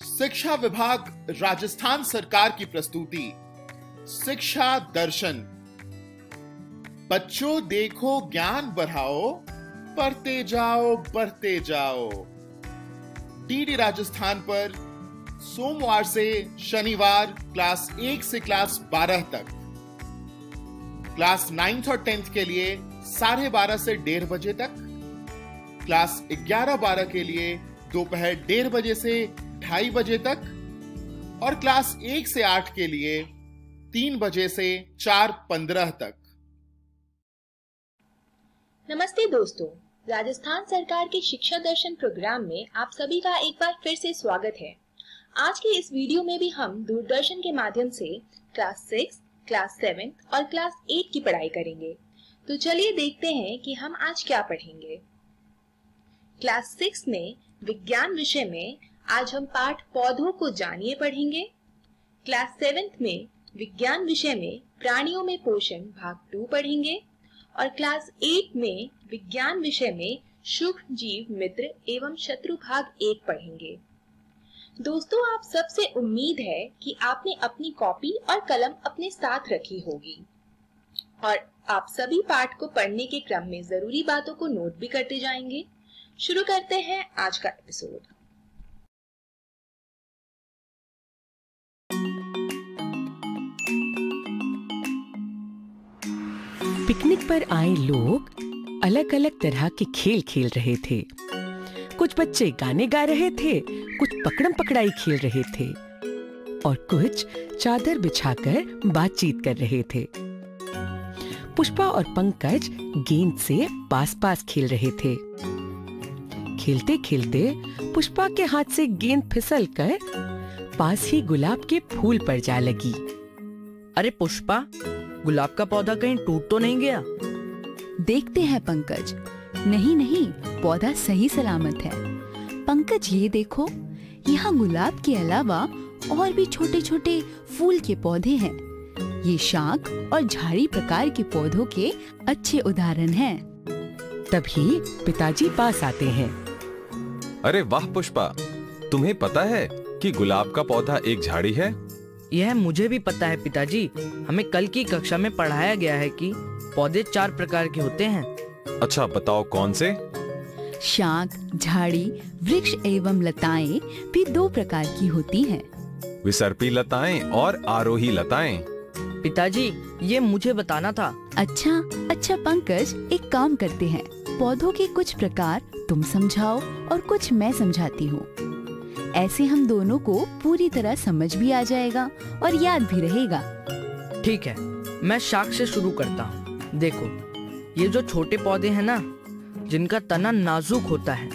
शिक्षा विभाग राजस्थान सरकार की प्रस्तुति शिक्षा दर्शन। बच्चों देखो ज्ञान बढ़ाओ, पढ़ते जाओ बढ़ते जाओ। डीडी राजस्थान पर सोमवार से शनिवार क्लास 1 से क्लास 12 तक, क्लास 9th और 10th के लिए 12:30 से 1:30 बजे तक, क्लास 11-12 के लिए दोपहर 1:30 बजे से 2:30 बजे तक और क्लास 1 से 8 के लिए 3 बजे से 4:15 तक। नमस्ते दोस्तों, राजस्थान सरकार के शिक्षा दर्शन प्रोग्राम में आप सभी का एक बार फिर से स्वागत है। आज के इस वीडियो में भी हम दूरदर्शन के माध्यम से क्लास 6, क्लास 7 और क्लास 8 की पढ़ाई करेंगे। तो चलिए देखते हैं कि हम आज क्या पढ़ेंगे। क्लास 6 में विज्ञान विषय में आज हम पाठ पौधों को जानिए पढ़ेंगे। क्लास 7 में विज्ञान विषय में प्राणियों में पोषण भाग 2 पढ़ेंगे और क्लास 8 में विज्ञान विषय में सूक्ष्म जीव मित्र एवं शत्रु भाग 1 पढ़ेंगे। दोस्तों, आप सबसे उम्मीद है कि आपने अपनी कॉपी और कलम अपने साथ रखी होगी और आप सभी पाठ को पढ़ने के क्रम में जरूरी बातों को नोट भी करते जाएंगे। शुरू करते हैं आज का एपिसोड। पिकनिक पर आए लोग अलग अलग तरह के खेल खेल रहे थे। कुछ बच्चे गाने गा रहे थे, कुछ पकड़म पकड़ाई खेल रहे थे और कुछ चादर बिछाकर बातचीत कर रहे थे। पुष्पा और पंकज गेंद से पास पास खेल रहे थे। खेलते खेलते पुष्पा के हाथ से गेंद फिसलकर पास ही गुलाब के फूल पर जा लगी। अरे पुष्पा, गुलाब का पौधा कहीं टूट तो नहीं गया? देखते हैं पंकज। नहीं नहीं, पौधा सही सलामत है। पंकज ये देखो, यहाँ गुलाब के अलावा और भी छोटे छोटे फूल के पौधे हैं। ये शाख और झाड़ी प्रकार के पौधों के अच्छे उदाहरण हैं। तभी पिताजी पास आते हैं। अरे वाह पुष्पा, तुम्हें पता है कि गुलाब का पौधा एक झाड़ी है? यह मुझे भी पता है पिताजी। हमें कल की कक्षा में पढ़ाया गया है कि पौधे 4 प्रकार के होते हैं। अच्छा बताओ कौन से? शाख, झाड़ी, वृक्ष एवं लताएं भी 2 प्रकार की होती हैं। विसर्पी लताएं और आरोही लताएं। पिताजी, ये मुझे बताना था। अच्छा पंकज, एक काम करते हैं। पौधों के कुछ प्रकार तुम समझाओ और कुछ मैं समझाती हूँ। ऐसे हम दोनों को पूरी तरह समझ भी आ जाएगा और याद भी रहेगा। ठीक है, मैं शाख से शुरू करता हूँ। देखो, ये जो छोटे पौधे हैं ना, जिनका तना नाजुक होता है,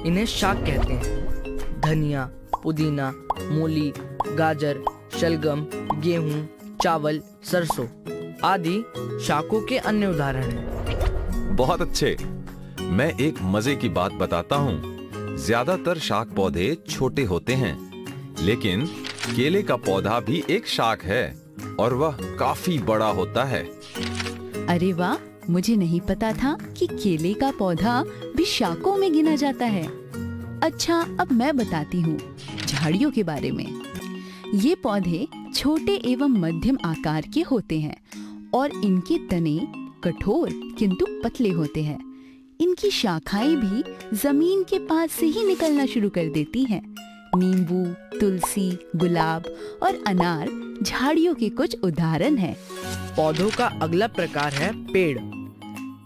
इन्हें शाख कहते हैं। धनिया, पुदीना, मूली, गाजर, शलगम, गेहूं, चावल, सरसों आदि शाखों के अन्य उदाहरण हैं। बहुत अच्छे। मैं एक मजे की बात बताता हूँ। ज्यादातर शाख पौधे छोटे होते हैं, लेकिन केले का पौधा भी एक शाख है और वह काफी बड़ा होता है। अरे वाह, मुझे नहीं पता था कि केले का पौधा भी शाखों में गिना जाता है। अच्छा, अब मैं बताती हूँ झाड़ियों के बारे में। ये पौधे छोटे एवं मध्यम आकार के होते हैं और इनके तने कठोर किंतु पतले होते हैं। इनकी शाखाएं भी जमीन के पास से ही निकलना शुरू कर देती हैं। नींबू, तुलसी, गुलाब और अनार झाड़ियों के कुछ उदाहरण हैं। पौधों का अगला प्रकार है पेड़।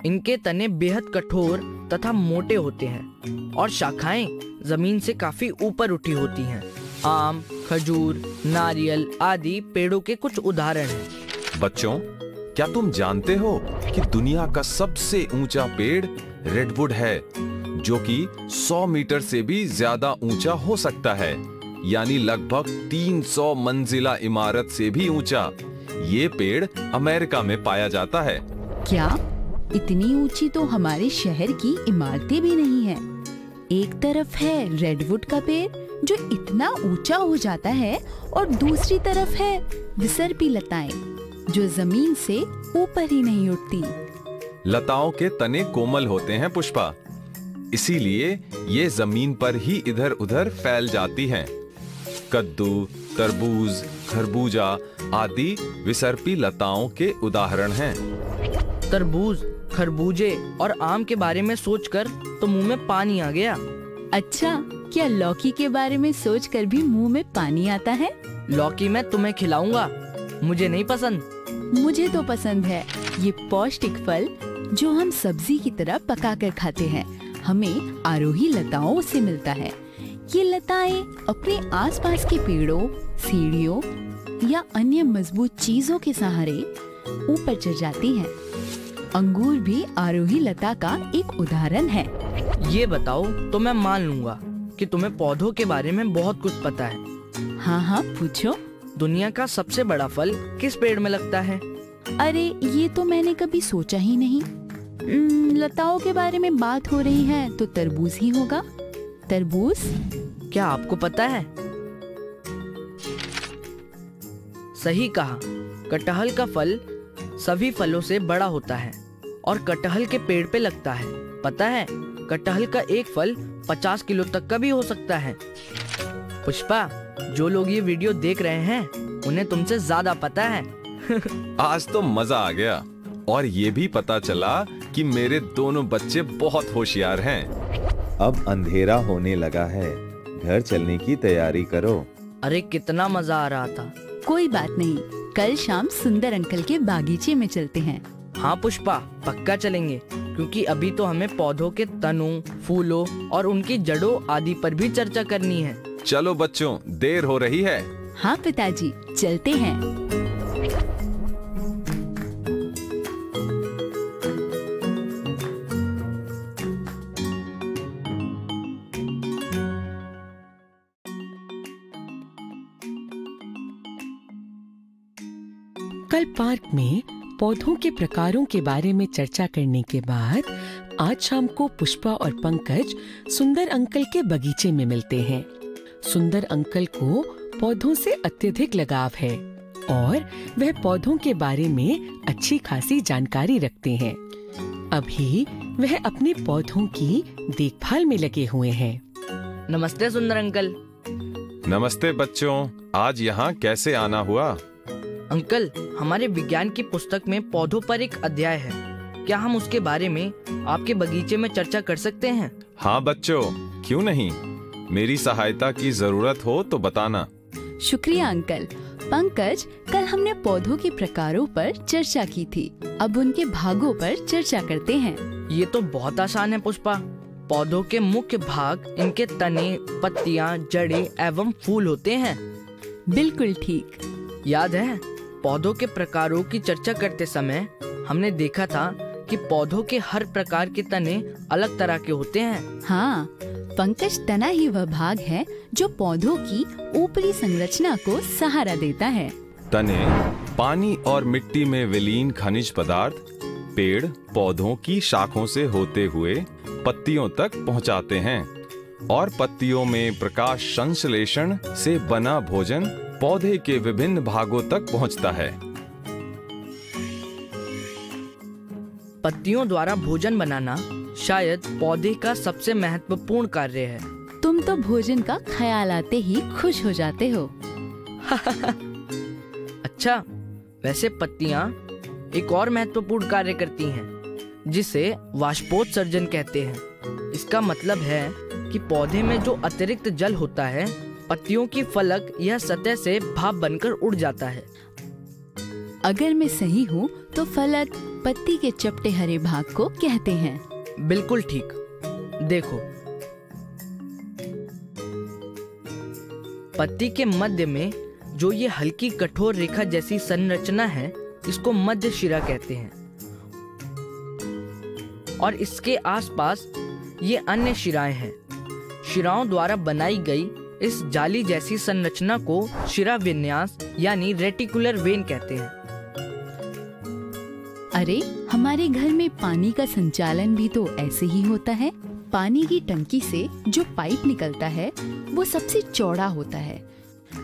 इनके तने बेहद कठोर तथा मोटे होते हैं और शाखाएं जमीन से काफी ऊपर उठी होती हैं। आम, खजूर, नारियल आदि पेड़ों के कुछ उदाहरण हैं। बच्चों, क्या तुम जानते हो कि दुनिया का सबसे ऊंचा पेड़ रेडवुड है, जो कि 100 मीटर से भी ज्यादा ऊंचा हो सकता है, यानी लगभग 300 मंजिला इमारत से भी ऊंचा। ये पेड़ अमेरिका में पाया जाता है। क्या? इतनी ऊंची तो हमारे शहर की इमारतें भी नहीं है। एक तरफ है रेडवुड का पेड़ जो इतना ऊंचा हो जाता है और दूसरी तरफ है विसर्पी लताएं जो जमीन से ऊपर ही नहीं उठती। लताओं के तने कोमल होते हैं पुष्पा, इसीलिए ये जमीन पर ही इधर उधर फैल जाती हैं। कद्दू, तरबूज, खरबूजा आदि विसर्पी लताओं के उदाहरण हैं। तरबूज, खरबूजे और आम के बारे में सोचकर तो मुंह में पानी आ गया। अच्छा, क्या लौकी के बारे में सोचकर भी मुंह में पानी आता है? लौकी मैं तुम्हें खिलाऊंगा, मुझे नहीं पसंद। मुझे तो पसंद है। ये पौष्टिक फल जो हम सब्जी की तरह पकाकर खाते हैं, हमें आरोही लताओं से मिलता है। ये लताएं अपने आसपास के पेड़ों, सीढ़ियों या अन्य मजबूत चीजों के सहारे ऊपर चढ़ जाती हैं। अंगूर भी आरोही लता का एक उदाहरण है। ये बताओ तो मैं मान लूंगा कि तुम्हें पौधों के बारे में बहुत कुछ पता है। हाँ हाँ, पूछो। दुनिया का सबसे बड़ा फल किस पेड़ में लगता है? अरे, ये तो मैंने कभी सोचा ही नहीं। लताओं के बारे में बात हो रही है तो तरबूज ही होगा। तरबूज? क्या आपको पता है? सही कहा। कटहल का फल सभी फलों से बड़ा होता है और कटहल के पेड़ पे लगता है। पता है, कटहल का एक फल 50 किलो तक का भी हो सकता है। पुष्पा, जो लोग ये वीडियो देख रहे हैं उन्हें तुमसे ज्यादा पता है। आज तो मजा आ गया और ये भी पता चला कि मेरे दोनों बच्चे बहुत होशियार हैं। अब अंधेरा होने लगा है, घर चलने की तैयारी करो। अरे कितना मजा आ रहा था। कोई बात नहीं, कल शाम सुंदर अंकल के बागीचे में चलते हैं। हाँ पुष्पा, पक्का चलेंगे, क्योंकि अभी तो हमें पौधों के तनों, फूलों और उनकी जड़ों आदि पर भी चर्चा करनी है। चलो बच्चों, देर हो रही है। हाँ पिताजी, चलते हैं। कल पार्क में पौधों के प्रकारों के बारे में चर्चा करने के बाद आज शाम को पुष्पा और पंकज सुंदर अंकल के बगीचे में मिलते हैं। सुंदर अंकल को पौधों से अत्यधिक लगाव है और वह पौधों के बारे में अच्छी खासी जानकारी रखते हैं। अभी वह अपने पौधों की देखभाल में लगे हुए हैं। नमस्ते सुंदर अंकल। नमस्ते बच्चों, आज यहाँ कैसे आना हुआ? अंकल, हमारे विज्ञान की पुस्तक में पौधों पर एक अध्याय है। क्या हम उसके बारे में आपके बगीचे में चर्चा कर सकते हैं? हाँ बच्चों, क्यों नहीं। मेरी सहायता की जरूरत हो तो बताना। शुक्रिया अंकल। पंकज, कल हमने पौधों के प्रकारों पर चर्चा की थी, अब उनके भागों पर चर्चा करते हैं। ये तो बहुत आसान है पुष्पा। पौधों के मुख्य भाग इनके तने, पत्तियां, जड़ें एवं फूल होते हैं। बिल्कुल ठीक। याद है, पौधों के प्रकारों की चर्चा करते समय हमने देखा था कि पौधों के हर प्रकार के तने अलग तरह के होते हैं। हाँ, पंकज, तना ही वह भाग है जो पौधों की ऊपरी संरचना को सहारा देता है। तने पानी और मिट्टी में विलीन खनिज पदार्थ पेड़ पौधों की शाखों से होते हुए पत्तियों तक पहुंचाते हैं और पत्तियों में प्रकाश संश्लेषण से बना भोजन पौधे के विभिन्न भागों तक पहुंचता है। पत्तियों द्वारा भोजन बनाना शायद पौधे का सबसे महत्वपूर्ण कार्य है। तुम तो भोजन का ख्याल आते ही खुश हो जाते हो। अच्छा, वैसे पत्तियां एक और महत्वपूर्ण कार्य करती हैं, जिसे वाष्पोत्सर्जन कहते हैं। इसका मतलब है कि पौधे में जो अतिरिक्त जल होता है, पत्तियों की फलक या सतह से भाप बनकर उड़ जाता है। अगर मैं सही हूँ तो फलक पत्ती के चपटे हरे भाग को कहते हैं। बिल्कुल ठीक। देखो, पत्ती के मध्य में जो ये हल्की कठोर रेखा जैसी संरचना है, इसको मध्य शिरा कहते हैं और इसके आसपास ये अन्य शिराएं हैं। शिराओं द्वारा बनाई गई इस जाली जैसी संरचना को शिरा विन्यास यानी रेटिकुलर वेन कहते हैं। अरे, हमारे घर में पानी का संचालन भी तो ऐसे ही होता है। पानी की टंकी से जो पाइप निकलता है वो सबसे चौड़ा होता है,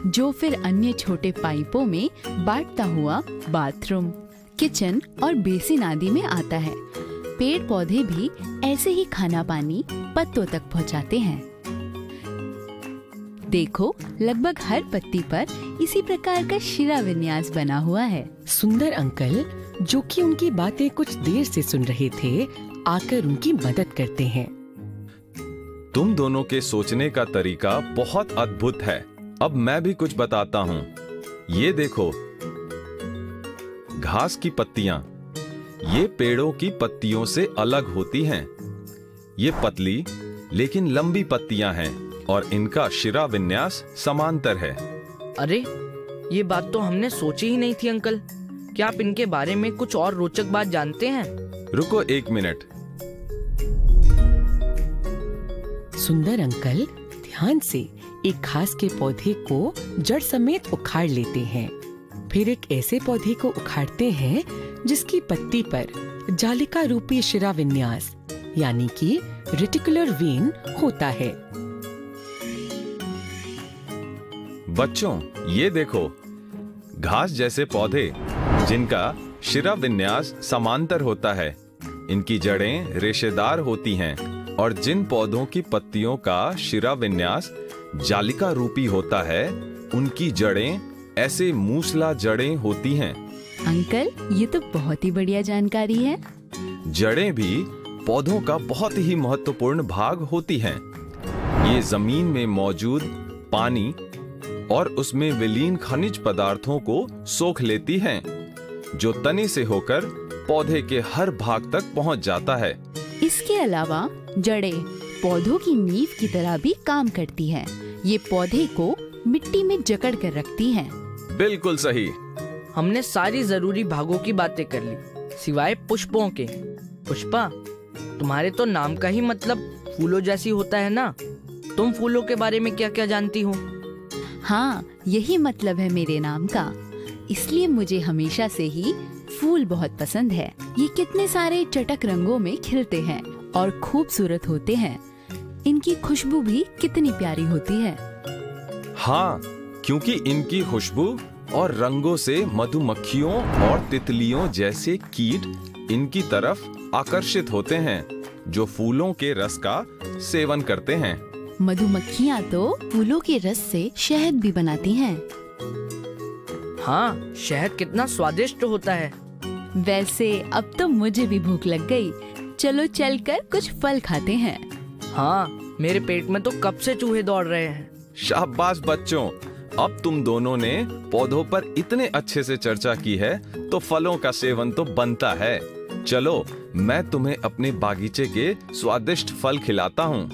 जो फिर अन्य छोटे पाइपों में बांटता हुआ बाथरूम, किचन और बेसिन आदि में आता है। पेड़ पौधे भी ऐसे ही खाना पानी पत्तों तक पहुंचाते हैं। देखो, लगभग हर पत्ती पर इसी प्रकार का शिरा विन्यास बना हुआ है। सुंदर अंकल, जो कि उनकी बातें कुछ देर से सुन रहे थे, आकर उनकी मदद करते हैं। तुम दोनों के सोचने का तरीका बहुत अद्भुत है। अब मैं भी कुछ बताता हूँ। ये देखो, घास की पत्तियां, ये पेड़ों की पत्तियों से अलग होती हैं। ये पतली लेकिन लंबी पत्तियां हैं और इनका शिरा विन्यास समांतर है। अरे, ये बात तो हमने सोची ही नहीं थी अंकल। क्या आप इनके बारे में कुछ और रोचक बात जानते हैं? रुको 1 मिनट। सुंदर अंकल ध्यान से एक घास के पौधे को जड़ समेत उखाड़ लेते हैं। फिर एक ऐसे पौधे को उखाड़ते हैं जिसकी पत्ती पर जालिका रूपी शिरा विन्यास यानी कि रेटिकुलर वेन होता है। बच्चों, ये देखो, घास जैसे पौधे जिनका शिरा विन्यास समांतर होता है। इनकी जड़ें रेशेदार होती हैं और जिन पौधों की पत्तियों का शिरा विन्यास जालिका रूपी होता है, उनकी जड़ें ऐसे मूसला जड़ें होती हैं। अंकल, ये तो बहुत ही बढ़िया जानकारी है। जड़ें भी पौधों का बहुत ही महत्वपूर्ण भाग होती हैं। ये जमीन में मौजूद पानी और उसमें विलीन खनिज पदार्थों को सोख लेती हैं, जो तने से होकर पौधे के हर भाग तक पहुंच जाता है। इसके अलावा जड़ें पौधों की नींव की तरह भी काम करती हैं। ये पौधे को मिट्टी में जकड़ कर रखती हैं। बिल्कुल सही। हमने सारी जरूरी भागों की बातें कर ली, सिवाय पुष्पों के। पुष्पा, तुम्हारे तो नाम का ही मतलब फूलों जैसी होता है ना। तुम फूलों के बारे में क्या क्या जानती हो? हाँ, यही मतलब है मेरे नाम का। इसलिए मुझे हमेशा से ही फूल बहुत पसंद है। ये कितने सारे चटक रंगों में खिलते हैं और खूबसूरत होते हैं। इनकी खुशबू भी कितनी प्यारी होती है। हाँ, क्योंकि इनकी खुशबू और रंगों से मधुमक्खियों और तितलियों जैसे कीट इनकी तरफ आकर्षित होते हैं, जो फूलों के रस का सेवन करते हैं। मधुमक्खियाँ तो फूलों के रस से शहद भी बनाती हैं। हाँ, शहद कितना स्वादिष्ट होता है। वैसे अब तो मुझे भी भूख लग गई। चलो चलकर कुछ फल खाते हैं। हाँ, मेरे पेट में तो कब से चूहे दौड़ रहे हैं। शाबाश बच्चों, अब तुम दोनों ने पौधों पर इतने अच्छे से चर्चा की है, तो फलों का सेवन तो बनता है। चलो, मैं तुम्हें अपने बागीचे के स्वादिष्ट फल खिलाता हूँ।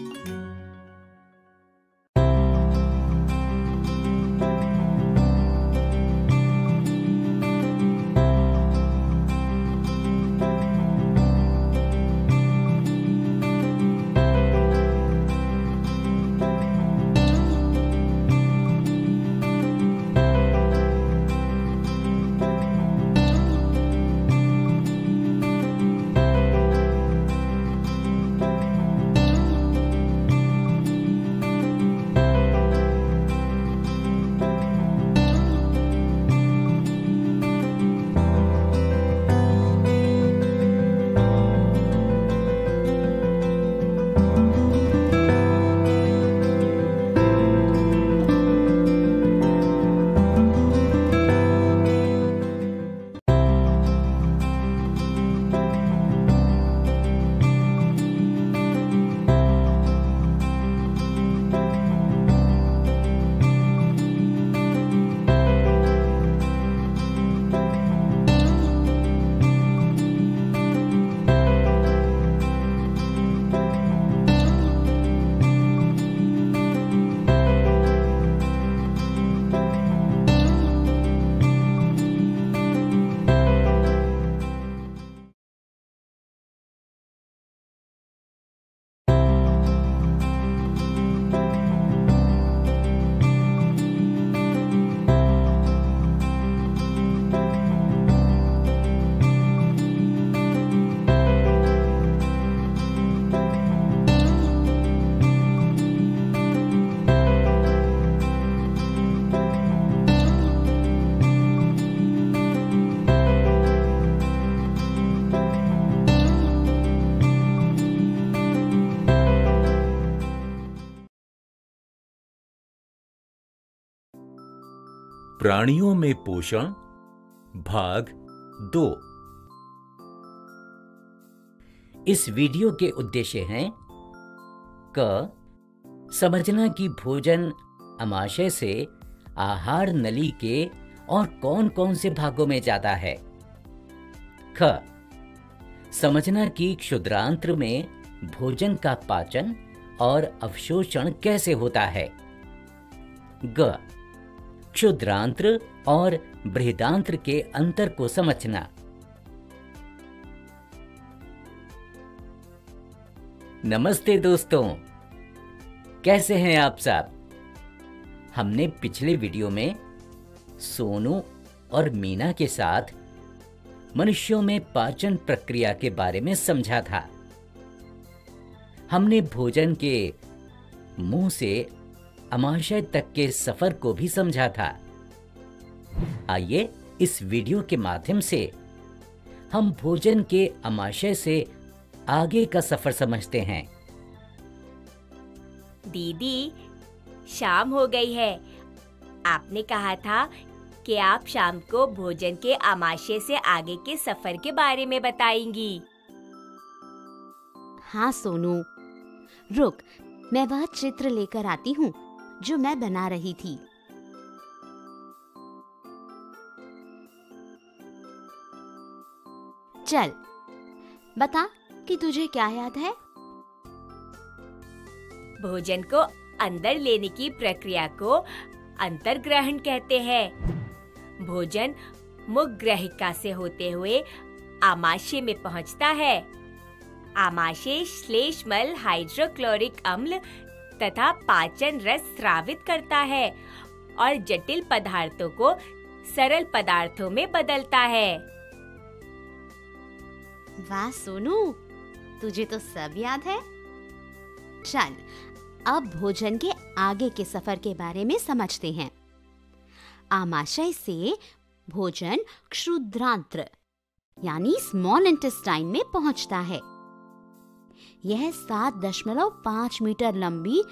प्राणियों में पोषण भाग 2। इस वीडियो के उद्देश्य हैं क समझना कि भोजन आमाशय से आहार नली के और कौन-कौन से भागों में जाता है। ख समझना कि क्षुद्रांत्र में भोजन का पाचन और अवशोषण कैसे होता है। ग क्षुद्रांत्र और बृहदांत्र के अंतर को समझना। नमस्ते दोस्तों, कैसे हैं आप सब? हमने पिछले वीडियो में सोनू और मीना के साथ मनुष्यों में पाचन प्रक्रिया के बारे में समझा था। हमने भोजन के मुंह से आमाशय तक के सफर को भी समझा था। आइए इस वीडियो के माध्यम से हम भोजन के आमाशय से आगे का सफर समझते हैं। दीदी, शाम हो गई है। आपने कहा था कि आप शाम को भोजन के आमाशय से आगे के सफर के बारे में बताएंगी। हाँ सोनू, रुक, मैं वह चित्र लेकर आती हूँ जो मैं बना रही थी। चल, बता कि तुझे क्या याद है? भोजन को अंदर लेने की प्रक्रिया को अंतर्ग्रहण कहते हैं। भोजन मुखग्रहिका से होते हुए आमाशय में पहुंचता है। आमाशय श्लेष्मल हाइड्रोक्लोरिक अम्ल तथा पाचन रस स्रावित करता है और जटिल पदार्थों को सरल पदार्थों में बदलता है। वाह सोनू, तुझे तो सब याद है। चल, अब भोजन के आगे के सफर के बारे में समझते हैं। आमाशय से भोजन क्षुद्रांत्र यानी स्मॉल इंटेस्टाइन में पहुंचता है। यह 7.5 मीटर लंबी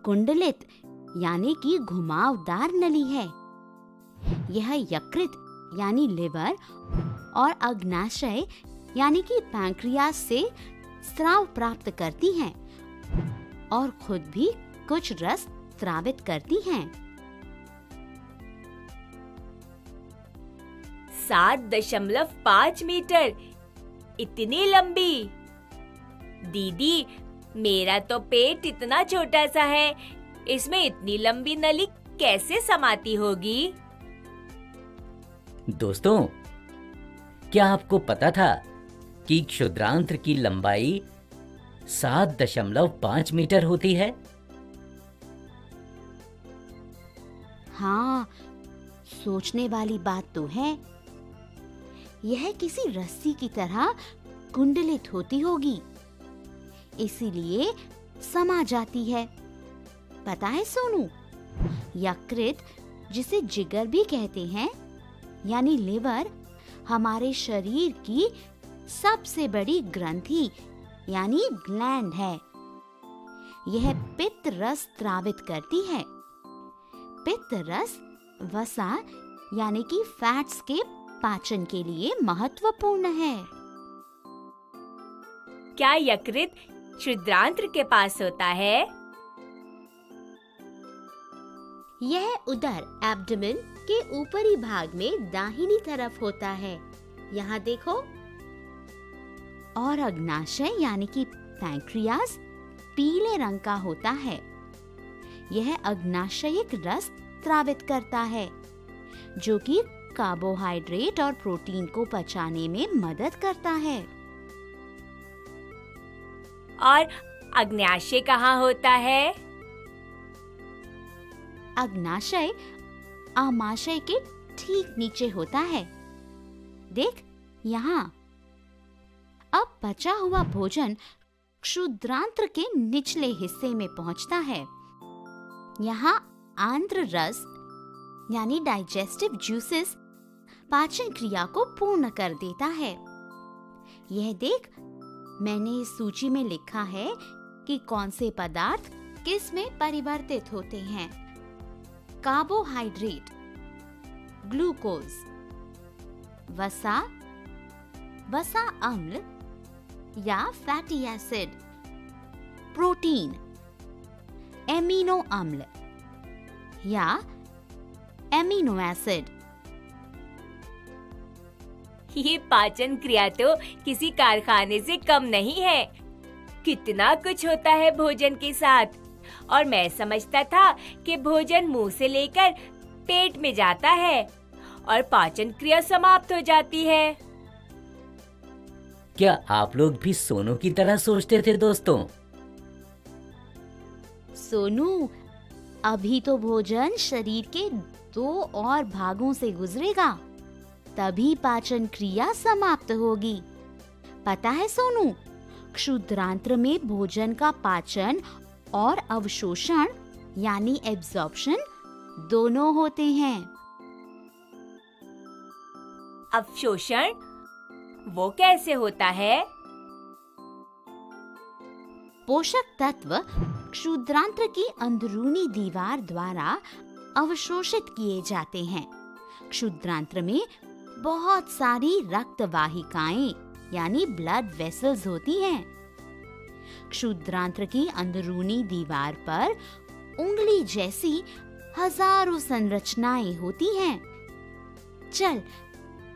कुंडलित यानी कि घुमावदार नली है। यह यकृत यानी लिवर और अग्नाशय यानी कि पैंक्रियास से स्राव प्राप्त करती हैं और खुद भी कुछ रस स्रावित करती हैं। 7.5 मीटर, इतनी लंबी? दीदी, मेरा तो पेट इतना छोटा सा है, इसमें इतनी लंबी नली कैसे समाती होगी? दोस्तों, क्या आपको पता था कि क्षुद्रांत्र की लंबाई 7.5 मीटर होती है? हाँ, सोचने वाली बात तो है। यह किसी रस्सी की तरह कुंडलित होती होगी, इसीलिए समा जाती है। पता है सोनू, यकृत जिसे जिगर भी कहते हैं यानी लिवर हमारे शरीर की सबसे बड़ी ग्रंथि यानी ग्लैंड है। यह पित्त रस स्रावित करती है। पित्त रस वसा यानी कि फैट्स के पाचन के लिए महत्वपूर्ण है। क्या यकृत क्षुद्रांत्र के पास होता है? यह उदर एब्डोमेन के ऊपरी भाग में दाहिनी तरफ होता है। यहाँ देखो। और अग्नाशय यानी कि पैंक्रियास पीले रंग का होता है। यह अग्नाशयिक रस स्रावित करता है जो कि कार्बोहाइड्रेट और प्रोटीन को पचाने में मदद करता है। और अग्न्याशय कहाँ होता है? अग्नाशय आमाशय के ठीक नीचे होता है। देख यहाँ। अब बचा हुआ भोजन क्षुद्रांत्र के निचले हिस्से में पहुंचता है। यहाँ आंत्र रस यानी डाइजेस्टिव जूसेस पाचन क्रिया को पूर्ण कर देता है। यह देख, मैंने इस सूची में लिखा है कि कौन से पदार्थ किस में परिवर्तित होते हैं। कार्बोहाइड्रेट ग्लूकोज, वसा, वसा अम्ल या फैटी एसिड, प्रोटीन, एमिनो अम्ल या एमिनो एसिड। ये पाचन क्रिया तो किसी कारखाने से कम नहीं है। कितना कुछ होता है भोजन के साथ, और मैं समझता था कि भोजन मुंह से लेकर पेट में जाता है और पाचन क्रिया समाप्त हो जाती है। क्या आप लोग भी सोनू की तरह सोचते थे दोस्तों? सोनू, अभी तो भोजन शरीर के 2 और भागों से गुजरेगा, तभी पाचन क्रिया समाप्त होगी। पता है सोनू, क्षुद्रांत्र में भोजन का पाचन और अवशोषण यानी एब्जॉर्प्शन दोनों होते हैं। अवशोषण वो कैसे होता है? पोषक तत्व क्षुद्रांत्र की अंदरूनी दीवार द्वारा अवशोषित किए जाते हैं। क्षुद्रांत्र में बहुत सारी रक्त वाहिकाएं यानी ब्लड वेसल्स होती हैं। क्षुद्रांत्र की अंदरूनी दीवार पर उंगली जैसी हजारों संरचनाएं होती हैं। चल,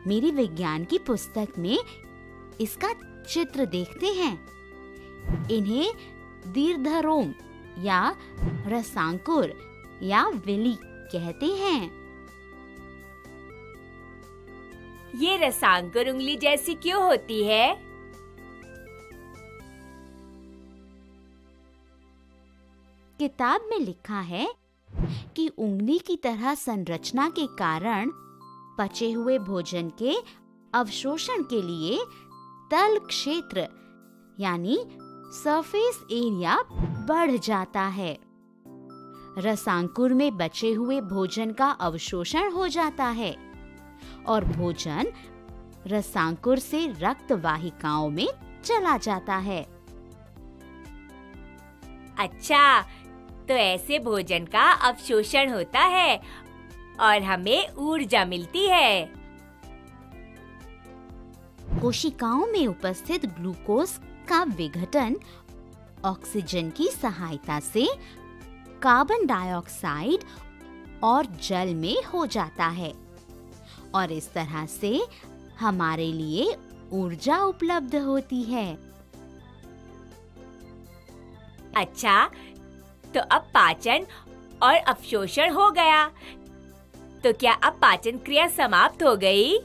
मेरी विज्ञान की पुस्तक में इसका चित्र देखते हैं। इन्हें दीर्घरोम या रसांकुर या विली कहते हैं। ये रसांकुर उंगली जैसी क्यों होती है? किताब में लिखा है कि उंगली की तरह संरचना के कारण पचे हुए भोजन के अवशोषण के लिए तल क्षेत्र यानी सरफेस एरिया बढ़ जाता है। रसांकुर में बचे हुए भोजन का अवशोषण हो जाता है और भोजन रसांकुर से रक्त वाहिकाओं में चला जाता है। अच्छा, तो ऐसे भोजन का अवशोषण होता है और हमें ऊर्जा मिलती है। कोशिकाओं में उपस्थित ग्लूकोज का विघटन ऑक्सीजन की सहायता से कार्बन डाइऑक्साइड और जल में हो जाता है और इस तरह से हमारे लिए ऊर्जा उपलब्ध होती है। अच्छा, तो अब पाचन और अवशोषण हो गया, तो क्या अब पाचन क्रिया समाप्त हो गई?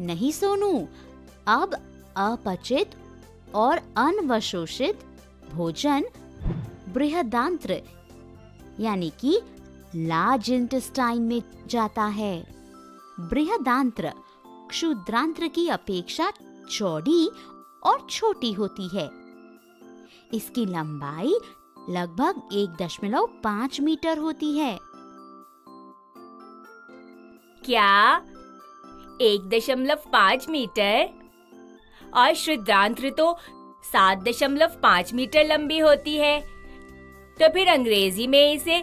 नहीं सोनू, अब अपचित और अनवशोषित भोजन बृहदांत्र यानी कि लार्ज इंटेस्टाइन में जाता है। बृहदांत्र क्षुद्रांत्र की अपेक्षा चौड़ी और छोटी होती है। इसकी लंबाई लगभग 1.5 मीटर होती है। क्या 1.5 मीटर? और क्षुद्रांत्र तो 7.5 मीटर लंबी होती है। तो फिर अंग्रेजी में इसे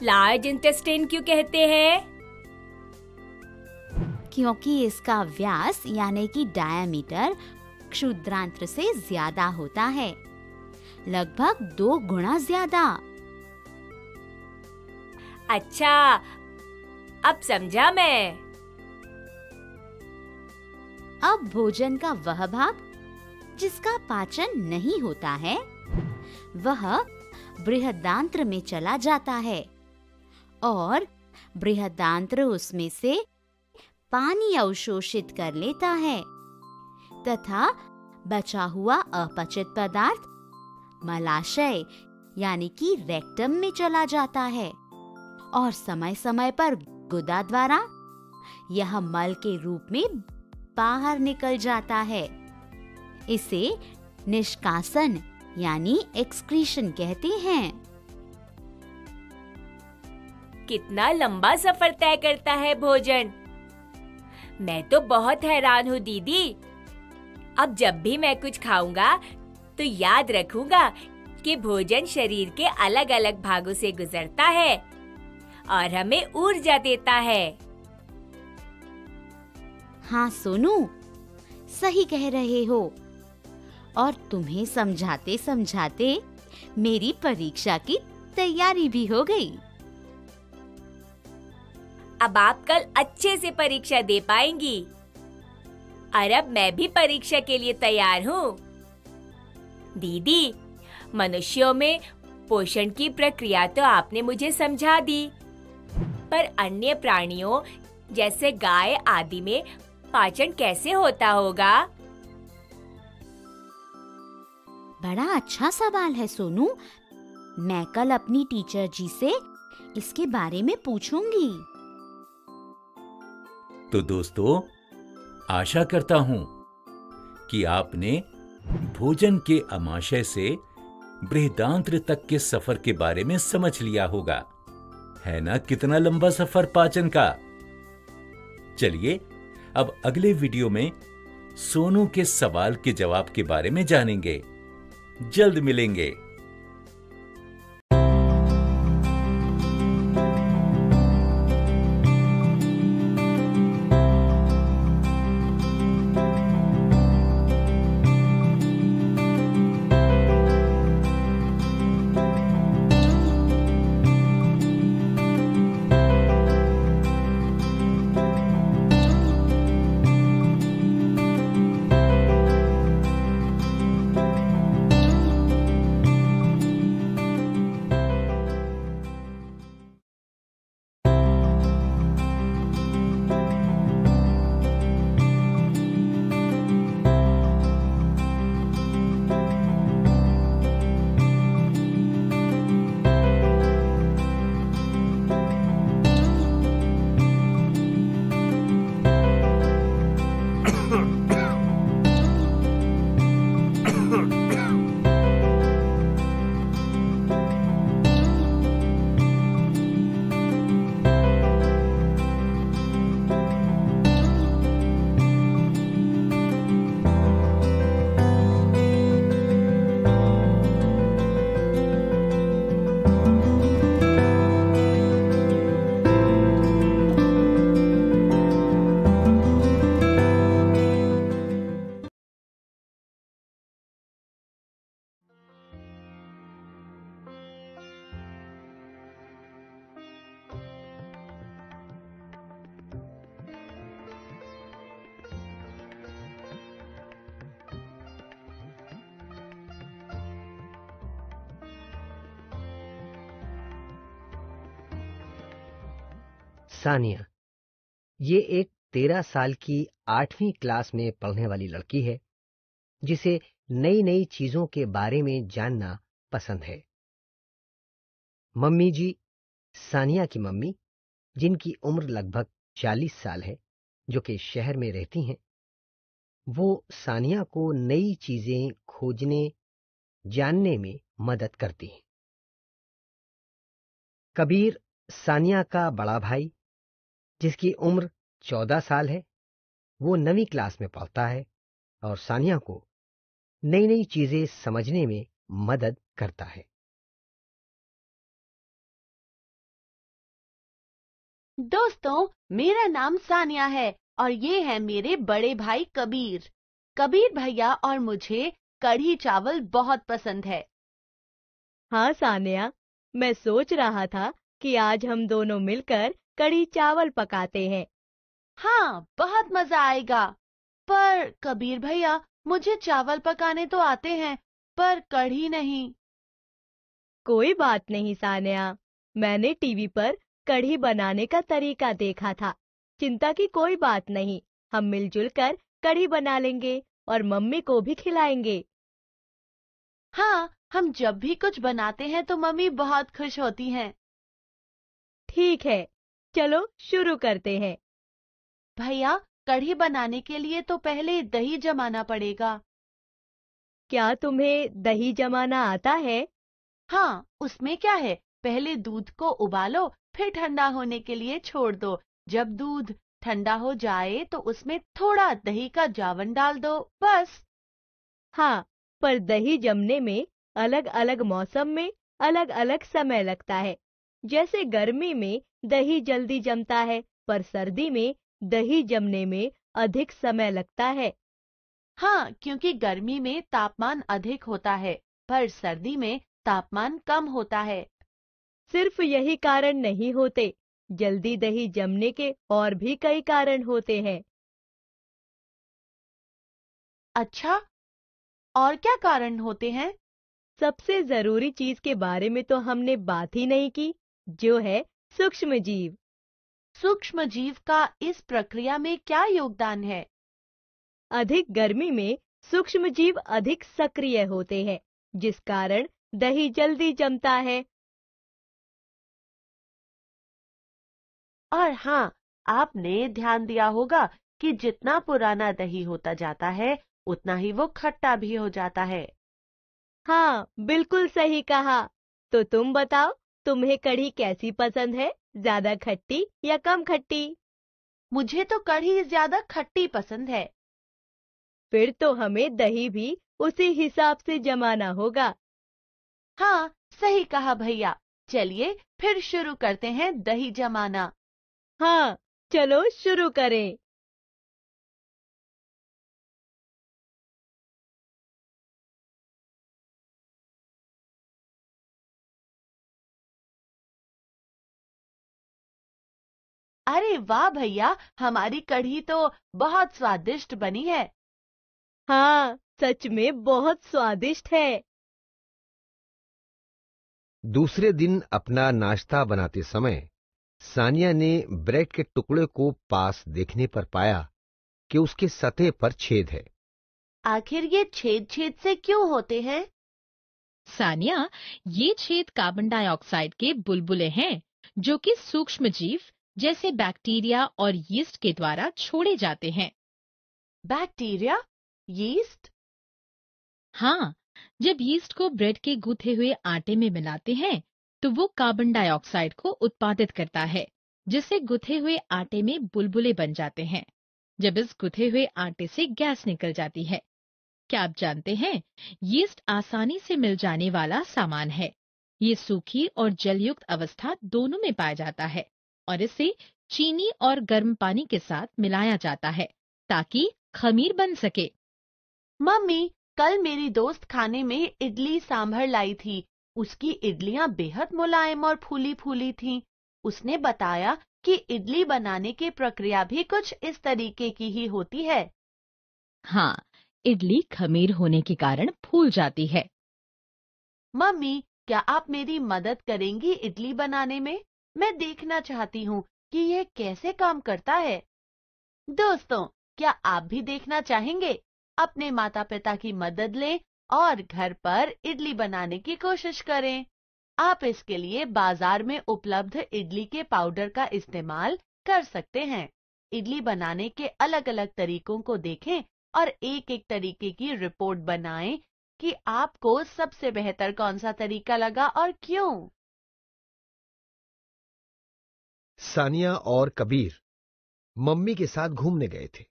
लार्ज इंटेस्टाइन क्यों कहते हैं? क्योंकि इसका व्यास यानी कि डायामीटर क्षुद्रांत्र से ज्यादा होता है, लगभग 2 गुना ज्यादा। अच्छा, अब समझा मैं। अब भोजन का वह भाग जिसका पाचन नहीं होता है, वह बृहदांत्र में चला जाता है और बृहदांत्र उसमें से पानी अवशोषित कर लेता है तथा बचा हुआ अपचित पदार्थ मलाशय यानी कि रेक्टम में चला जाता है और समय समय पर गुदा द्वारा यह मल के रूप में बाहर निकल जाता है। इसे निष्कासन यानी एक्सक्रीशन कहते हैं। कितना लंबा सफर तय करता है भोजन। मैं तो बहुत हैरान हूँ दीदी। अब जब भी मैं कुछ खाऊंगा तो याद रखूंगा कि भोजन शरीर के अलग अलग भागों से गुजरता है और हमें ऊर्जा देता है। हाँ सोनू, सही कह रहे हो। और तुम्हें समझाते समझाते मेरी परीक्षा की तैयारी भी हो गई। अब आप कल अच्छे से परीक्षा दे पाएंगी। और अब मैं भी परीक्षा के लिए तैयार हूँ। दीदी, मनुष्यों में पोषण की प्रक्रिया तो आपने मुझे समझा दी, पर अन्य प्राणियों जैसे गाय आदि में पाचन कैसे होता होगा? बड़ा अच्छा सवाल है सोनू। मैं कल अपनी टीचर जी से इसके बारे में पूछूंगी। तो दोस्तों, आशा करता हूं कि आपने भोजन के आमाशय से बृहदांत्र तक के सफर के बारे में समझ लिया होगा। है ना कितना लंबा सफर पाचन का। चलिए अब अगले वीडियो में सोनू के सवाल के जवाब के बारे में जानेंगे। जल्द मिलेंगे। सानिया, ये एक 13 साल की 8वीं क्लास में पढ़ने वाली लड़की है जिसे नई नई चीजों के बारे में जानना पसंद है। मम्मी जी, सानिया की मम्मी, जिनकी उम्र लगभग 40 साल है, जो कि शहर में रहती हैं, वो सानिया को नई चीजें खोजने, जानने में मदद करती हैं। कबीर, सानिया का बड़ा भाई, जिसकी उम्र 14 साल है, वो 9वीं क्लास में पढ़ता है और सानिया को नई नई चीजें समझने में मदद करता है। दोस्तों, मेरा नाम सानिया है और ये है मेरे बड़े भाई कबीर। कबीर भैया और मुझे कढ़ी चावल बहुत पसंद है। हाँ सानिया, मैं सोच रहा था कि आज हम दोनों मिलकर कढ़ी चावल पकाते हैं। हाँ, बहुत मजा आएगा। पर कबीर भैया, मुझे चावल पकाने तो आते हैं, पर कढ़ी नहीं। कोई बात नहीं सानिया, मैंने टीवी पर कढ़ी बनाने का तरीका देखा था। चिंता की कोई बात नहीं, हम मिलजुल कर कढ़ी बना लेंगे और मम्मी को भी खिलाएंगे। हाँ, हम जब भी कुछ बनाते हैं तो मम्मी बहुत खुश होती हैं। ठीक है, चलो शुरू करते हैं। भैया, कढ़ी बनाने के लिए तो पहले दही जमाना पड़ेगा। क्या तुम्हें दही जमाना आता है? हाँ, उसमें क्या है, पहले दूध को उबालो, फिर ठंडा होने के लिए छोड़ दो। जब दूध ठंडा हो जाए तो उसमें थोड़ा दही का जावन डाल दो, बस। हाँ, पर दही जमने में अलग अलग मौसम में अलग अलग समय लगता है। जैसे गर्मी में दही जल्दी जमता है, पर सर्दी में दही जमने में अधिक समय लगता है। हाँ, क्योंकि गर्मी में तापमान अधिक होता है, पर सर्दी में तापमान कम होता है। सिर्फ यही कारण नहीं होते, जल्दी दही जमने के और भी कई कारण होते हैं। अच्छा, और क्या कारण होते हैं? सबसे जरूरी चीज के बारे में तो हमने बात ही नहीं की, जो है सूक्ष्म जीव। सूक्ष्म जीव का इस प्रक्रिया में क्या योगदान है? अधिक गर्मी में सूक्ष्म जीव अधिक सक्रिय होते हैं, जिस कारण दही जल्दी जमता है। और हाँ, आपने ध्यान दिया होगा कि जितना पुराना दही होता जाता है, उतना ही वो खट्टा भी हो जाता है। हाँ, बिल्कुल सही कहा। तो तुम बताओ, तुम्हें कढ़ी कैसी पसंद है, ज्यादा खट्टी या कम खट्टी? मुझे तो कढ़ी ज्यादा खट्टी पसंद है। फिर तो हमें दही भी उसी हिसाब से जमाना होगा। हाँ, सही कहा भैया। चलिए फिर शुरू करते हैं दही जमाना। हाँ, चलो शुरू करें। अरे वाह भैया, हमारी कढ़ी तो बहुत स्वादिष्ट बनी है। हाँ, सच में बहुत स्वादिष्ट है। दूसरे दिन अपना नाश्ता बनाते समय सानिया ने ब्रेड के टुकड़े को पास देखने पर पाया कि उसके सतह पर छेद है। आखिर ये छेद छेद से क्यों होते हैं? सानिया, ये छेद कार्बन डाइऑक्साइड के बुलबुले हैं, जो कि सूक्ष्म जीव जैसे बैक्टीरिया और यीस्ट के द्वारा छोड़े जाते हैं। बैक्टीरिया? यीस्ट? हाँ, जब यीस्ट को ब्रेड के गूथे हुए आटे में मिलाते हैं, तो वो कार्बन डाइऑक्साइड को उत्पादित करता है, जिससे गुथे हुए आटे में बुलबुले बन जाते हैं। जब इस गुथे हुए आटे से गैस निकल जाती है। क्या आप जानते हैं, यीस्ट आसानी से मिल जाने वाला सामान है। ये सूखी और जलयुक्त अवस्था दोनों में पाया जाता है और इसे चीनी और गर्म पानी के साथ मिलाया जाता है ताकि खमीर बन सके। मम्मी, कल मेरी दोस्त खाने में इडली सांभर लाई थी। उसकी इडलियां बेहद मुलायम और फूली फूली थीं। उसने बताया कि इडली बनाने की प्रक्रिया भी कुछ इस तरीके की ही होती है। हाँ, इडली खमीर होने के कारण फूल जाती है। मम्मी, क्या आप मेरी मदद करेंगी इडली बनाने में? मैं देखना चाहती हूँ कि यह कैसे काम करता है। दोस्तों, क्या आप भी देखना चाहेंगे? अपने माता पिता की मदद लें और घर पर इडली बनाने की कोशिश करें। आप इसके लिए बाजार में उपलब्ध इडली के पाउडर का इस्तेमाल कर सकते हैं। इडली बनाने के अलग अलग तरीकों को देखें और एक एक तरीके की रिपोर्ट बनाएं कि आपको सबसे बेहतर कौन सा तरीका लगा और क्यों। सानिया और कबीर मम्मी के साथ घूमने गए थे।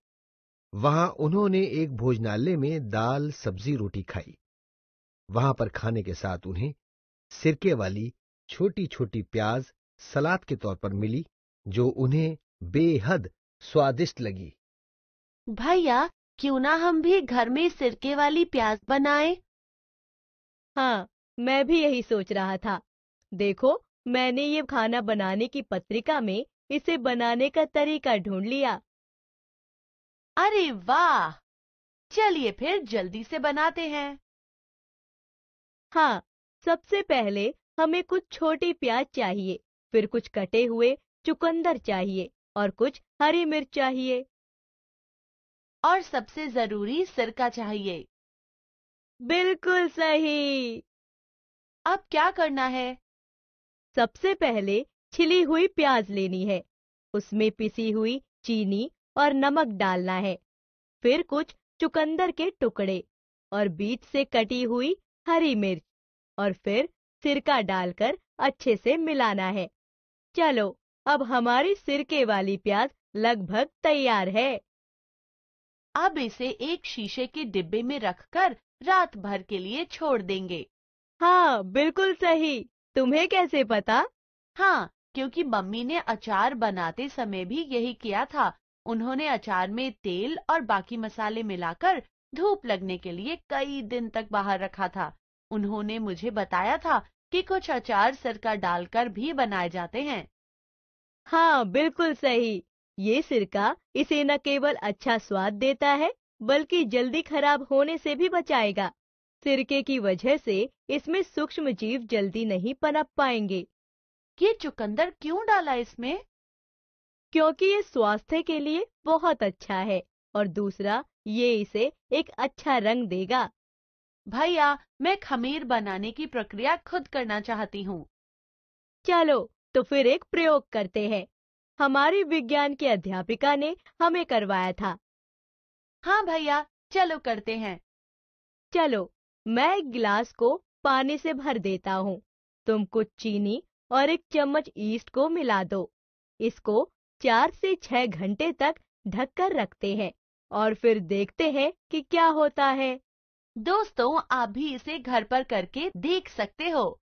वहां उन्होंने एक भोजनालय में दाल, सब्जी, रोटी खाई। वहां पर खाने के साथ उन्हें सिरके वाली छोटी छोटी प्याज सलाद के तौर पर मिली, जो उन्हें बेहद स्वादिष्ट लगी। भैया, क्यों ना हम भी घर में सिरके वाली प्याज बनाएं? हाँ, मैं भी यही सोच रहा था। देखो, मैंने ये खाना बनाने की पत्रिका में इसे बनाने का तरीका ढूंढ लिया। अरे वाह! चलिए फिर जल्दी से बनाते हैं। हाँ, सबसे पहले हमें कुछ छोटी प्याज चाहिए, फिर कुछ कटे हुए चुकंदर चाहिए और कुछ हरी मिर्च चाहिए। और सबसे जरूरी सिरका चाहिए। बिल्कुल सही। अब क्या करना है? सबसे पहले छिली हुई प्याज लेनी है, उसमें पिसी हुई चीनी और नमक डालना है, फिर कुछ चुकंदर के टुकड़े और बीच से कटी हुई हरी मिर्च और फिर सिरका डालकर अच्छे से मिलाना है। चलो, अब हमारी सिरके वाली प्याज लगभग तैयार है। अब इसे एक शीशे के डिब्बे में रखकर रात भर के लिए छोड़ देंगे। हाँ, बिल्कुल सही। तुम्हें कैसे पता? हाँ, क्योंकि मम्मी ने अचार बनाते समय भी यही किया था। उन्होंने अचार में तेल और बाकी मसाले मिलाकर धूप लगने के लिए कई दिन तक बाहर रखा था। उन्होंने मुझे बताया था कि कुछ अचार सिरका डालकर भी बनाए जाते हैं। हाँ, बिल्कुल सही। ये सिरका इसे न केवल अच्छा स्वाद देता है, बल्कि जल्दी खराब होने से भी बचाएगा। सिरके की वजह से इसमें सूक्ष्म जीव जल्दी नहीं पनप पाएंगे। ये चुकंदर क्यों डाला इसमें? क्योंकि ये स्वास्थ्य के लिए बहुत अच्छा है और दूसरा ये इसे एक अच्छा रंग देगा। भैया, मैं खमीर बनाने की प्रक्रिया खुद करना चाहती हूँ। चलो तो फिर एक प्रयोग करते हैं। हमारी विज्ञान की अध्यापिका ने हमें करवाया था। हाँ भैया, चलो करते हैं। चलो, मैं एक गिलास को पानी से भर देता हूँ। तुम कुछ चीनी और 1 चम्मच ईस्ट को मिला दो। इसको 4 से 6 घंटे तक ढककर रखते हैं और फिर देखते हैं कि क्या होता है। दोस्तों, आप भी इसे घर पर करके देख सकते हो।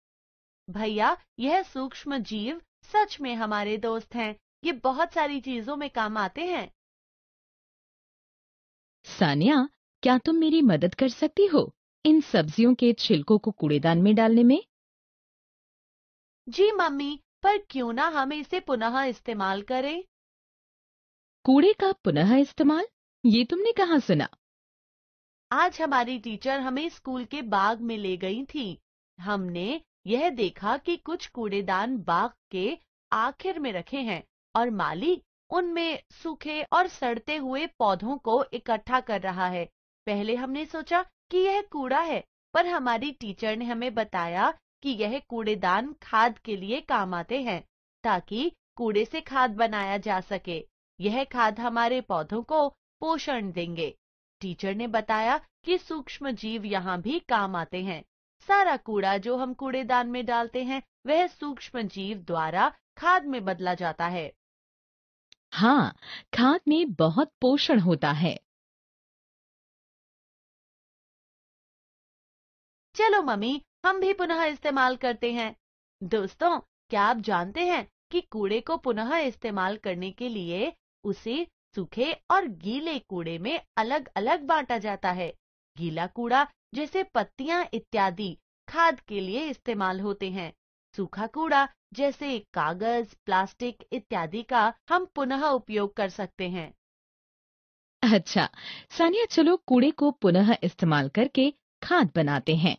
भैया, यह सूक्ष्म जीव सच में हमारे दोस्त हैं। ये बहुत सारी चीजों में काम आते हैं। सानिया, क्या तुम मेरी मदद कर सकती हो इन सब्जियों के छिलकों को कूड़ेदान में डालने में? जी मम्मी, पर क्यों ना हम इसे पुनः इस्तेमाल करें? कूड़े का पुनः इस्तेमाल? ये तुमने कहाँ सुना? आज हमारी टीचर हमें स्कूल के बाग में ले गई थी। हमने यह देखा कि कुछ कूड़ेदान बाग के आखिर में रखे हैं और माली उनमें सूखे और सड़ते हुए पौधों को इकट्ठा कर रहा है। पहले हमने सोचा कि यह कूड़ा है, पर हमारी टीचर ने हमें बताया कि यह कूड़ेदान खाद के लिए काम आते हैं, ताकि कूड़े से खाद बनाया जा सके। यह खाद हमारे पौधों को पोषण देंगे। टीचर ने बताया कि सूक्ष्म जीव यहाँ भी काम आते हैं। सारा कूड़ा जो हम कूड़ेदान में डालते हैं, वह सूक्ष्म जीव द्वारा खाद में बदला जाता है। हाँ, खाद में बहुत पोषण होता है। चलो मम्मी, हम भी पुनः इस्तेमाल करते हैं। दोस्तों, क्या आप जानते हैं कि कूड़े को पुनः इस्तेमाल करने के लिए उसे सूखे और गीले कूड़े में अलग अलग बांटा जाता है। गीला कूड़ा जैसे पत्तियां इत्यादि खाद के लिए इस्तेमाल होते हैं। सूखा कूड़ा जैसे कागज, प्लास्टिक इत्यादि का हम पुनः उपयोग कर सकते हैं। अच्छा सानिया, चलो कूड़े को पुनः इस्तेमाल करके खाद बनाते हैं।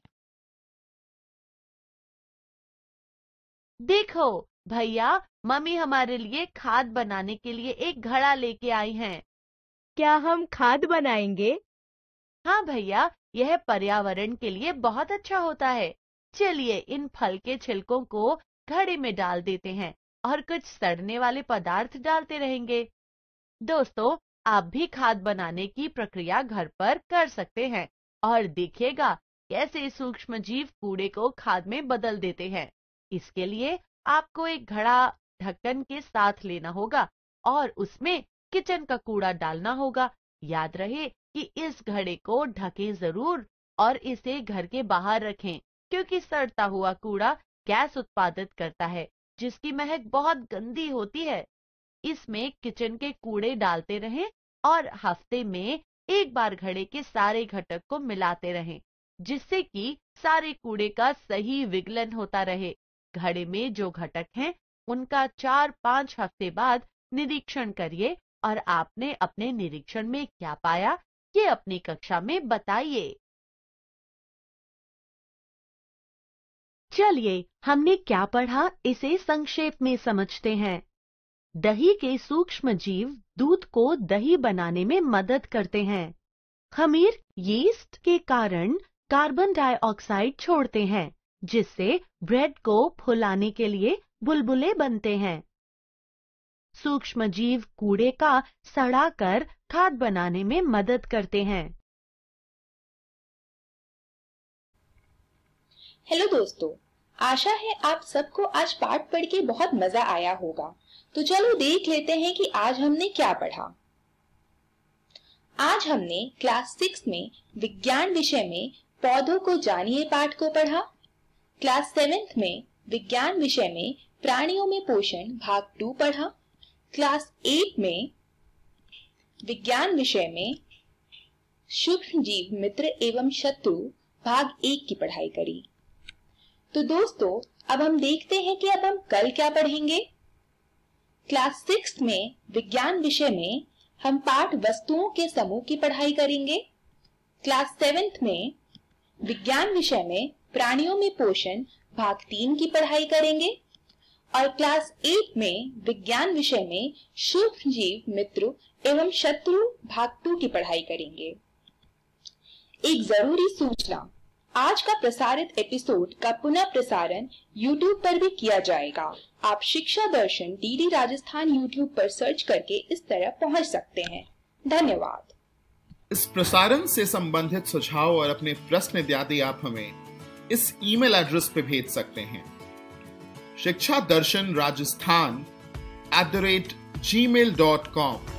देखो भैया, मम्मी हमारे लिए खाद बनाने के लिए एक घड़ा लेके आई हैं। क्या हम खाद बनाएंगे? हाँ भैया, यह पर्यावरण के लिए बहुत अच्छा होता है। चलिए इन फल के छिलकों को घड़े में डाल देते हैं और कुछ सड़ने वाले पदार्थ डालते रहेंगे। दोस्तों, आप भी खाद बनाने की प्रक्रिया घर पर कर सकते हैं और देखिएगा कैसे सूक्ष्म जीव कूड़े को खाद में बदल देते हैं। इसके लिए आपको एक घड़ा ढक्कन के साथ लेना होगा और उसमें किचन का कूड़ा डालना होगा। याद रहे कि इस घड़े को ढकें जरूर और इसे घर के बाहर रखें, क्योंकि सड़ता हुआ कूड़ा गैस उत्पादित करता है, जिसकी महक बहुत गंदी होती है। इसमें किचन के कूड़े डालते रहें और हफ्ते में एक बार घड़े के सारे घटक को मिलाते रहें, जिससे कि सारे कूड़े का सही विघलन होता रहे। घड़े में जो घटक हैं, उनका 4-5 हफ्ते बाद निरीक्षण करिए और आपने अपने निरीक्षण में क्या पाया, ये अपनी कक्षा में बताइए। चलिए, हमने क्या पढ़ा, इसे संक्षेप में समझते हैं। दही के सूक्ष्म जीव दूध को दही बनाने में मदद करते हैं। खमीर यीस्ट के कारण कार्बन डाइऑक्साइड छोड़ते हैं, जिससे ब्रेड को फुलाने के लिए बुलबुले बनते हैं। सूक्ष्म जीव कूड़े का सड़ाकर खाद बनाने में मदद करते हैं। हेलो दोस्तों, आशा है आप सबको आज पाठ पढ़ के बहुत मजा आया होगा। तो चलो देख लेते हैं कि आज हमने क्या पढ़ा। आज हमने क्लास 6 में विज्ञान विषय में पौधों को जानिए पाठ को पढ़ा। क्लास 7th में विज्ञान विषय में प्राणियों में पोषण भाग 2 पढ़ा। क्लास 8 में विज्ञान विषय में सूक्ष्म जीव मित्र एवं शत्रु भाग 1 की पढ़ाई करी। तो दोस्तों, अब हम देखते हैं कि अब हम कल क्या पढ़ेंगे। क्लास 6 में विज्ञान विषय में हम पाठ वस्तुओं के समूह की पढ़ाई करेंगे। क्लास 7 में विज्ञान विषय में प्राणियों में पोषण भाग 3 की पढ़ाई करेंगे और क्लास 8 में विज्ञान विषय में सूक्ष्म जीव मित्र एवं शत्रु भाग 2 की पढ़ाई करेंगे। एक जरूरी सूचना, आज का प्रसारित एपिसोड का पुनः प्रसारण YouTube पर भी किया जाएगा। आप शिक्षा दर्शन डीडी राजस्थान YouTube पर सर्च करके इस तरह पहुंच सकते हैं। धन्यवाद। इस प्रसारण से संबंधित सुझाव और अपने प्रश्न इत्यादि आप हमें इस ईमेल एड्रेस पे भेज सकते हैं, शिक्षा दर्शन राजस्थान @gmail.com।